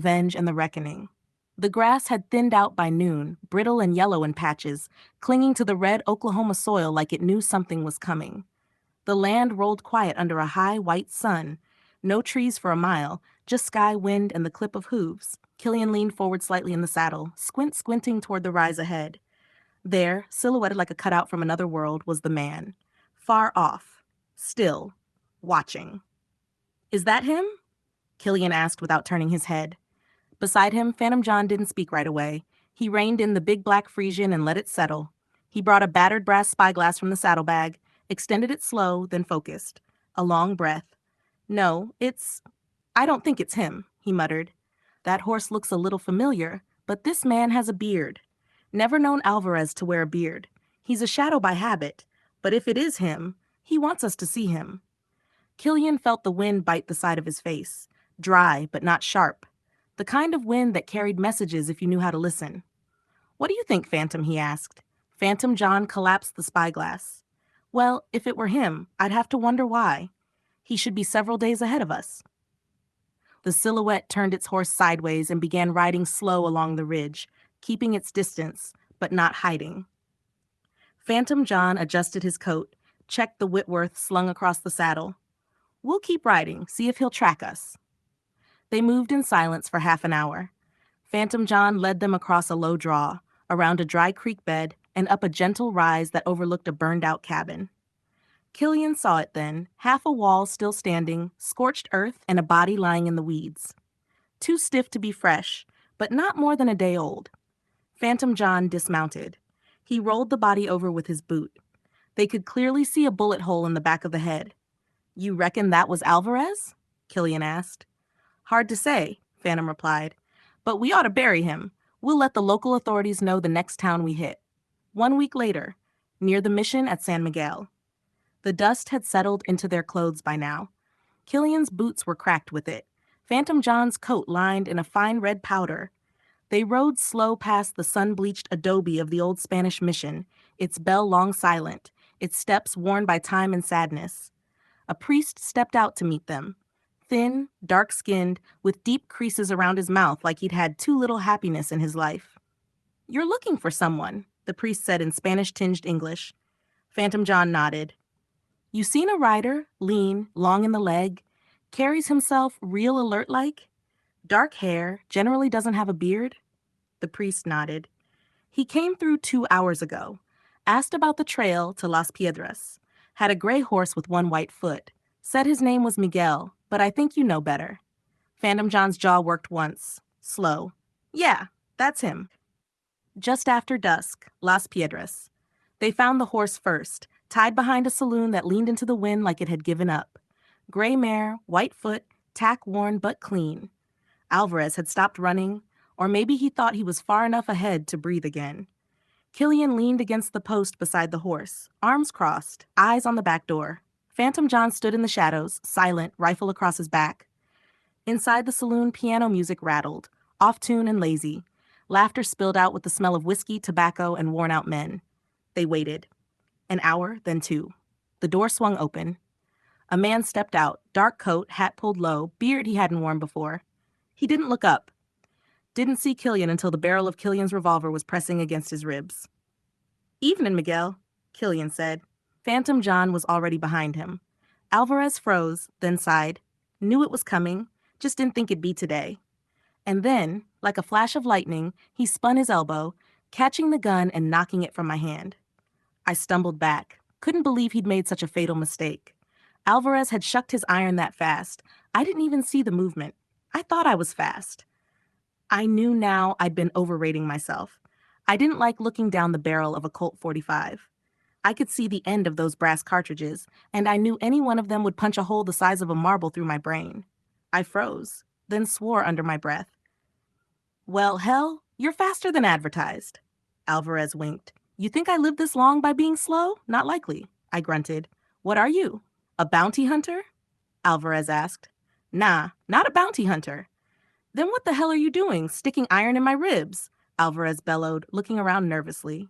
revenge and the reckoning. The grass had thinned out by noon, brittle and yellow in patches, clinging to the red Oklahoma soil like it knew something was coming. The land rolled quiet under a high, white sun. No trees for a mile, just sky, wind, and the clip of hooves. Killian leaned forward slightly in the saddle, squinting toward the rise ahead. There, silhouetted like a cutout from another world, was the man. Far off. Still. Watching. "Is that him?" Killian asked without turning his head. Beside him, Phantom John didn't speak right away. He reined in the big black Frisian and let it settle. He brought a battered brass spyglass from the saddlebag, extended it slow, then focused. A long breath. "No, I don't think it's him," he muttered. "That horse looks a little familiar, but this man has a beard. Never known Alvarez to wear a beard. He's a shadow by habit, but if it is him, he wants us to see him." Killian felt the wind bite the side of his face, dry but not sharp. The kind of wind that carried messages if you knew how to listen. "What do you think, Phantom?" he asked. Phantom John collapsed the spyglass. "Well, if it were him, I'd have to wonder why. He should be several days ahead of us." The silhouette turned its horse sideways and began riding slow along the ridge, keeping its distance, but not hiding. Phantom John adjusted his coat, checked the Whitworth slung across the saddle. "We'll keep riding, see if he'll track us." They moved in silence for half an hour. Phantom John led them across a low draw, around a dry creek bed, and up a gentle rise that overlooked a burned-out cabin. Killian saw it then, half a wall still standing, scorched earth, and a body lying in the weeds. Too stiff to be fresh, but not more than a day old. Phantom John dismounted. He rolled the body over with his boot. They could clearly see a bullet hole in the back of the head. "You reckon that was Alvarez?" Killian asked. "Hard to say," Phantom replied. "But we ought to bury him. We'll let the local authorities know the next town we hit." 1 week later, near the mission at San Miguel. The dust had settled into their clothes by now. Killian's boots were cracked with it. Phantom John's coat lined in a fine red powder. They rode slow past the sun-bleached adobe of the old Spanish mission, its bell long silent, its steps worn by time and sadness. A priest stepped out to meet them. Thin, dark-skinned, with deep creases around his mouth like he'd had too little happiness in his life. "You're looking for someone," the priest said in Spanish-tinged English. Phantom John nodded. "You seen a rider, lean, long in the leg, carries himself real alert-like? Dark hair, generally doesn't have a beard?" The priest nodded. "He came through 2 hours ago. Asked about the trail to Las Piedras. Had a gray horse with one white foot. Said his name was Miguel, but I think you know better." Phantom John's jaw worked once. Slow. "Yeah, that's him." Just after dusk, Las Piedras. They found the horse first, tied behind a saloon that leaned into the wind like it had given up. Gray mare, white foot, tack worn but clean. Alvarez had stopped running, or maybe he thought he was far enough ahead to breathe again. Killian leaned against the post beside the horse, arms crossed, eyes on the back door. Phantom John stood in the shadows, silent, rifle across his back. Inside the saloon, piano music rattled, off-tune and lazy. Laughter spilled out with the smell of whiskey, tobacco, and worn-out men. They waited. An hour, then 2. The door swung open. A man stepped out, dark coat, hat pulled low, beard he hadn't worn before. He didn't look up. Didn't see Killian until the barrel of Killian's revolver was pressing against his ribs. "Evening, Miguel," Killian said. Phantom John was already behind him. Alvarez froze, then sighed. Knew it was coming, just didn't think it'd be today. And then, like a flash of lightning, he spun his elbow, catching the gun and knocking it from my hand. I stumbled back. Couldn't believe he'd made such a fatal mistake. Alvarez had shucked his iron that fast. I didn't even see the movement. I thought I was fast. I knew now I'd been overrating myself. I didn't like looking down the barrel of a Colt 45. I could see the end of those brass cartridges, and I knew any one of them would punch a hole the size of a marble through my brain. I froze, then swore under my breath. "Well, hell, you're faster than advertised." Alvarez winked. "You think I lived this long by being slow? Not likely," I grunted. "What are you? A bounty hunter?" Alvarez asked. "Nah, not a bounty hunter." "Then what the hell are you doing, sticking iron in my ribs?" Alvarez bellowed, looking around nervously.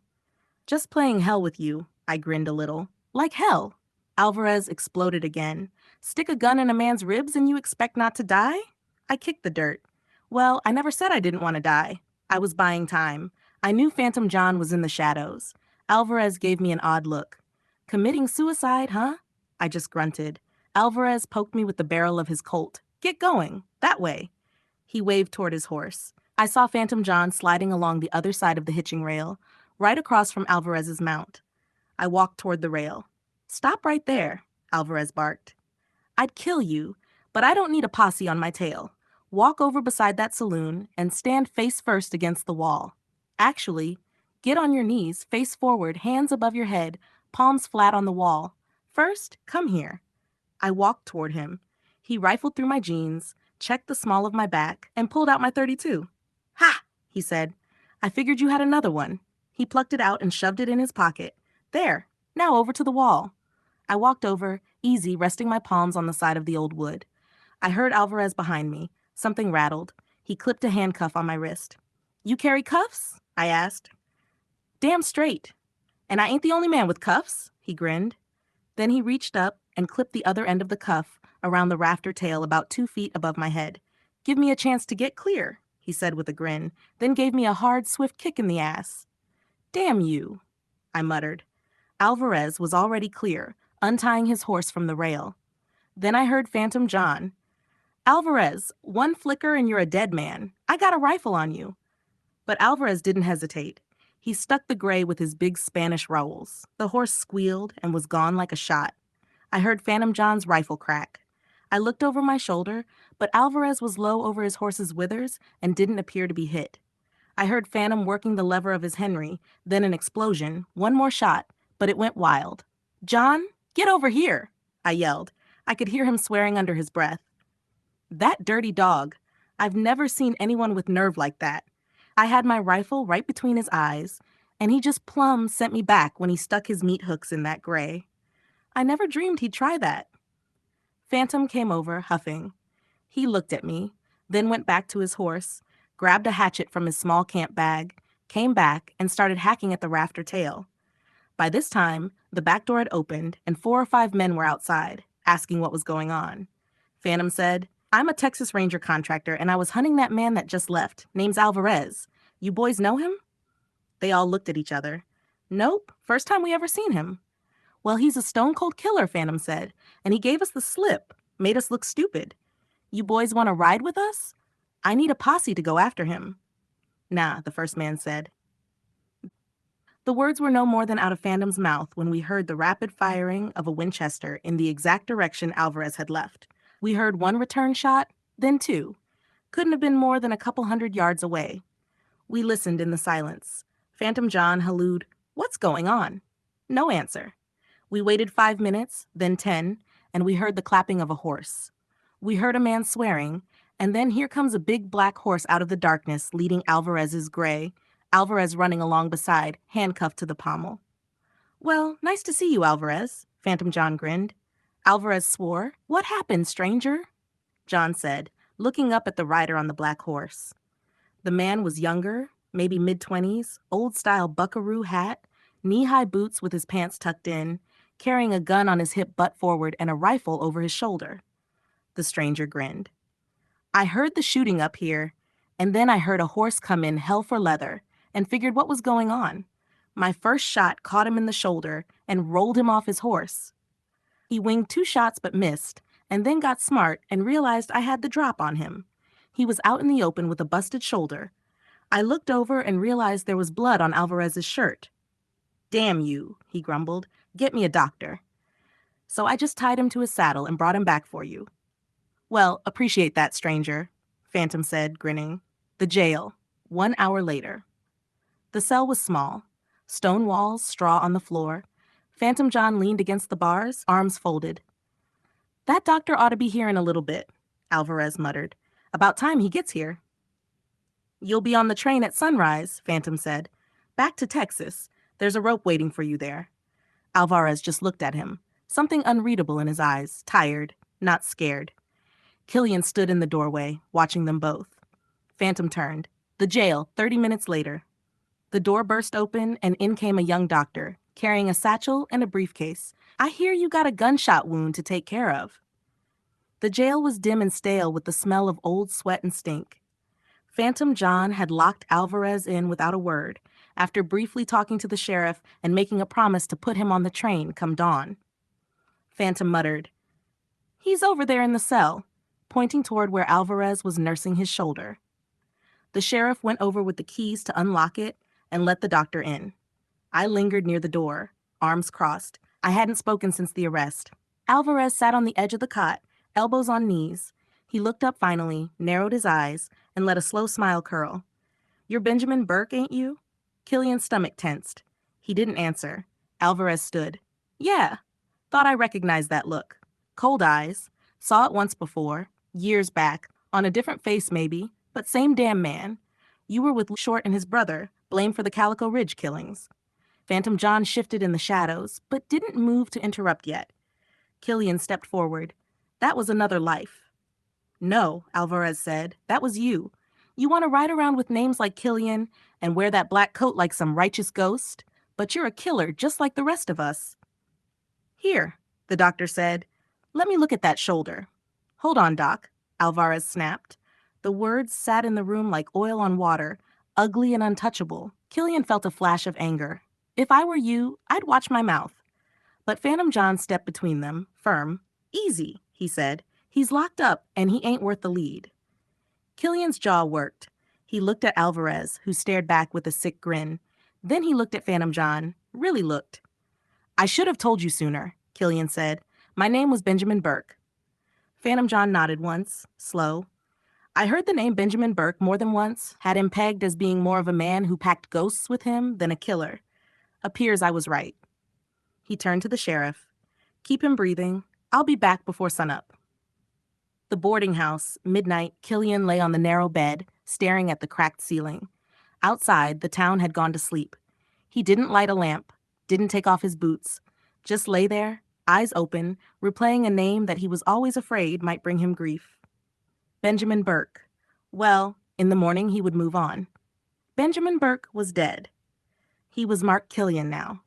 "Just playing hell with you," I grinned a little. "Like hell." Alvarez exploded again. "Stick a gun in a man's ribs and you expect not to die?" I kicked the dirt. Well, I never said I didn't want to die. I was buying time. I knew Phantom John was in the shadows. Alvarez gave me an odd look. Committing suicide, huh? I just grunted. Alvarez poked me with the barrel of his Colt. Get going. That way. He waved toward his horse. I saw Phantom John sliding along the other side of the hitching rail, right across from Alvarez's mount. I walked toward the rail. Stop right there, Alvarez barked. I'd kill you, but I don't need a posse on my tail. Walk over beside that saloon and stand face first against the wall. Actually, get on your knees, face forward, hands above your head, palms flat on the wall. First, come here. I walked toward him. He rifled through my jeans, checked the small of my back, and pulled out my .32. Ha! He said. I figured you had another one. He plucked it out and shoved it in his pocket. There, now over to the wall. I walked over, easy, resting my palms on the side of the old wood. I heard Alvarez behind me. Something rattled. He clipped a handcuff on my wrist. You carry cuffs? I asked. Damn straight. And I ain't the only man with cuffs, he grinned. Then he reached up and clipped the other end of the cuff around the rafter tail about 2 feet above my head. Give me a chance to get clear, he said with a grin, then gave me a hard, swift kick in the ass. Damn you, I muttered. Alvarez was already clear, untying his horse from the rail. Then I heard Phantom John. Alvarez, one flicker and you're a dead man. I got a rifle on you. But Alvarez didn't hesitate. He stuck the gray with his big Spanish rowels. The horse squealed and was gone like a shot. I heard Phantom John's rifle crack. I looked over my shoulder, but Alvarez was low over his horse's withers and didn't appear to be hit. I heard Phantom working the lever of his Henry, then an explosion, one more shot, but it went wild. John, get over here, I yelled. I could hear him swearing under his breath. That dirty dog. I've never seen anyone with nerve like that. I had my rifle right between his eyes, and he just plumb sent me back when he stuck his meat hooks in that gray. I never dreamed he'd try that. Phantom came over, huffing. He looked at me, then went back to his horse, grabbed a hatchet from his small camp bag, came back, and started hacking at the rafter tail. By this time, the back door had opened, and 4 or 5 men were outside, asking what was going on. Phantom said, I'm a Texas Ranger contractor, and I was hunting that man that just left. Name's Alvarez. You boys know him? They all looked at each other. Nope, first time we ever seen him. Well, he's a stone-cold killer, Phantom said, and he gave us the slip, made us look stupid. You boys want to ride with us? I need a posse to go after him. Nah, the first man said. The words were no more than out of Phantom's mouth when we heard the rapid firing of a Winchester in the exact direction Alvarez had left. We heard 1 return shot, then 2. Couldn't have been more than a couple 100 yards away. We listened in the silence. Phantom John hallooed, What's going on? No answer. We waited 5 minutes, then 10, and we heard the clapping of a horse. We heard a man swearing, and then here comes a big black horse out of the darkness leading Alvarez's gray, Alvarez running along beside, handcuffed to the pommel. Well, nice to see you, Alvarez, Phantom John grinned. Alvarez swore. What happened, stranger? John said, looking up at the rider on the black horse. The man was younger, maybe mid-20s, old-style buckaroo hat, knee-high boots with his pants tucked in, carrying a gun on his hip butt forward and a rifle over his shoulder. The stranger grinned. I heard the shooting up here, and then I heard a horse come in hell for leather and figured what was going on. My first shot caught him in the shoulder and rolled him off his horse. He winged 2 shots but missed, and then got smart and realized I had the drop on him. He was out in the open with a busted shoulder. I looked over and realized there was blood on Alvarez's shirt. Damn you, he grumbled. Get me a doctor. So I just tied him to his saddle and brought him back for you. Well, appreciate that, stranger, Phantom said, grinning. The jail, 1 hour later. The cell was small. Stone walls, straw on the floor. Phantom John leaned against the bars, arms folded. That doctor ought to be here in a little bit, Alvarez muttered. About time he gets here. You'll be on the train at sunrise, Phantom said. Back to Texas. There's a rope waiting for you there. Alvarez just looked at him, something unreadable in his eyes, tired, not scared. Killian stood in the doorway, watching them both. Phantom turned. The jail, 30 minutes later. The door burst open, and in came a young doctor, carrying a satchel and a briefcase. I hear you got a gunshot wound to take care of. The jail was dim and stale with the smell of old sweat and stink. Phantom John had locked Alvarez in without a word, after briefly talking to the sheriff and making a promise to put him on the train come dawn. Phantom muttered, "He's over there in the cell," pointing toward where Alvarez was nursing his shoulder. The sheriff went over with the keys to unlock it and let the doctor in. I lingered near the door, arms crossed. I hadn't spoken since the arrest. Alvarez sat on the edge of the cot, elbows on knees. He looked up finally, narrowed his eyes, and let a slow smile curl. "You're Benjamin Burke, ain't you?" Killian's stomach tensed. He didn't answer. Alvarez stood. "Yeah." Thought I recognized that look. Cold eyes. Saw it once before, years back, on a different face maybe, but same damn man. You were with Short and his brother, blamed for the Calico Ridge killings. Phantom John shifted in the shadows, but didn't move to interrupt yet. Killian stepped forward. "That was another life." "No," Alvarez said. "That was you. You want to ride around with names like Killian and wear that black coat like some righteous ghost, but you're a killer just like the rest of us." "Here," the doctor said. "Let me look at that shoulder." "Hold on, Doc," Alvarez snapped. The words sat in the room like oil on water, ugly and untouchable. Killian felt a flash of anger. "If I were you, I'd watch my mouth." But Phantom John stepped between them, firm. "Easy," he said. "He's locked up, and he ain't worth the lead." Killian's jaw worked. He looked at Alvarez, who stared back with a sick grin. Then he looked at Phantom John, really looked. "I should have told you sooner," Killian said. "My name was Benjamin Burke." Phantom John nodded once, slow. "I heard the name Benjamin Burke more than once, had him pegged as being more of a man who packed ghosts with him than a killer. Appears I was right." He turned to the sheriff. "Keep him breathing. I'll be back before sunup." The boarding house, midnight, Killian lay on the narrow bed, staring at the cracked ceiling. Outside, the town had gone to sleep. He didn't light a lamp, didn't take off his boots, just lay there, eyes open, replaying a name that he was always afraid might bring him grief. Benjamin Burke. Well, in the morning he would move on. Benjamin Burke was dead. He was Mark Killian now.